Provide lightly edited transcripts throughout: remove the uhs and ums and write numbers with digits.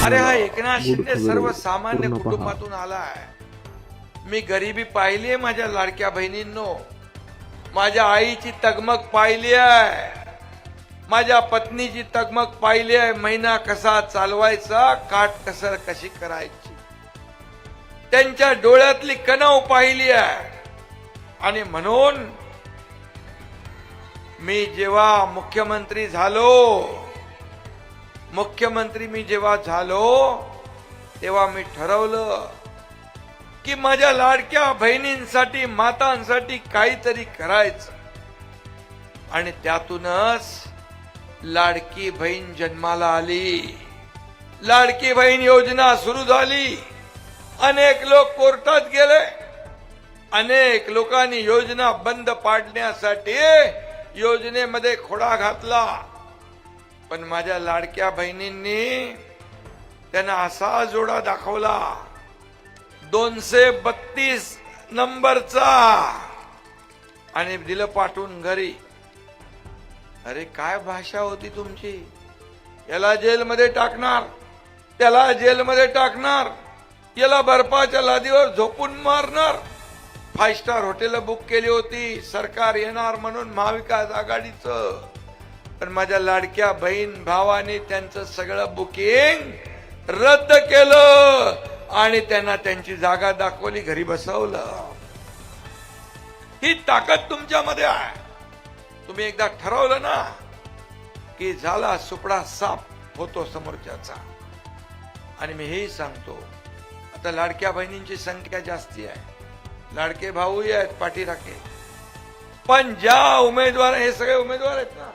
अरे हा तुम्हाला एकनाथ गुड शिंदे खबर सर्वसामान्य पूर्ण पहा. कुटुंबातून आलाय. मी गरिबी पाहिली आहे माझ्या लाडक्या बहिणींनो. माझ्या आईची तगमग पाहिली आहे, माझ्या पत्नीची तगमग पाहिली आहे. महिना कसा चालवायचा, काटकसर कशी करायची, त्यांच्या डोळ्यातली कणव पाहिली आहे. आणि म्हणून मी जेव्हा मुख्यमंत्री झालो तेव्हा मी ठरवलं की माझ्या लाडक्या बहिणींसाठी, मातांसाठी काहीतरी करायचं. आणि त्यातूनच लाडकी बहीण जन्माला आली. लाडकी बहीण योजना सुरू झाली. अनेक लोक कोर्टात गेले, अनेक लोकांनी योजना बंद पाडण्यासाठी योजनेमध्ये खोडा घातला. पण माझ्या लाडक्या बहिणींनी त्यांना असा जोडा दाखवला 232 नंबरचा आणि दिलं पाठवून घरी. अरे काय भाषा होती तुमची, याला जेलमध्ये टाकणार, त्याला जेलमध्ये टाकणार, याला बर्फाच्या लादीवर झोपून मारणार. 5 स्टार हॉटेल बुक केली होती सरकार येणार म्हणून महाविकास आघाडीचं. पण माझ्या लाडक्या बहीण भावाने त्यांचं सगळं बुकिंग रद्द केलं आणि त्यांना त्यांची जागा दाखवली, घरी बसवलं. ही ताकद तुमच्यामध्ये आहे. तुम्ही एकदा ठरवलं ना की झाला सुपडा साफ होतो समोरच्याचा. आणि मी हेही सांगतो, आता लाडक्या बहिणींची संख्या जास्ती आहे, लाडके भाऊही आहेत पाठीराखे. पण ज्या उमेदवार, हे सगळे उमेदवार आहेत ना,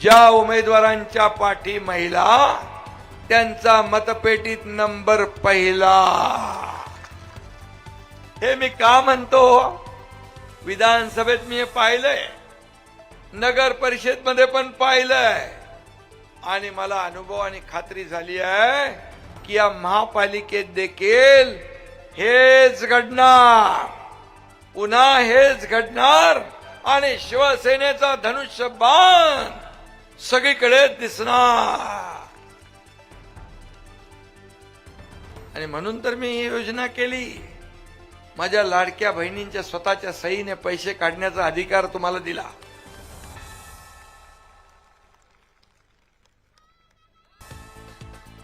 ज्या उमेदवारांच्या पाठी महिला, त्यांचा मतपेटीत नंबर पहिला. हे मी का म्हणतो, विधानसभेत मी हे पाहिलंय, नगर परिषद मध्ये पण पाहिलंय. आणि मला अनुभव आणि खात्री झाली आहे की या महापालिकेत देखील हेच घडणार, पुन्हा हेच घडणार. आणि शिवसेनेचा धनुष्यबाण सगळीकडे दिसणार. आणि म्हणून तर मी ही योजना केली. माझ्या लाडक्या बहिणींच्या स्वतःच्या सहीने पैसे काढण्याचा अधिकार तुम्हाला दिला.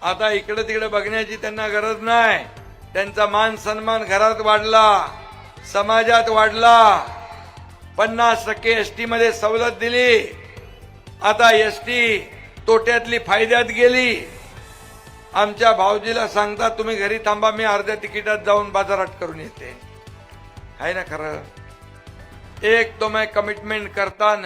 आता इकडे तिकडे बघण्याची त्यांना गरज नाही. त्यांचा मान सन्मान घरात वाढला, समाजात वाढला. 50% एसटी मध्ये सवलत दिली. आता एसटी तोट्यातली फायद्यात गेली. आमच्या भाऊजीला सांगता, तुम्ही घरी थांबा, मी अर्ध्या तिकिटात जाऊन बाजारात करून येते. आहे ना खरं. एक तो मैं कमिटमेंट करता नहीं.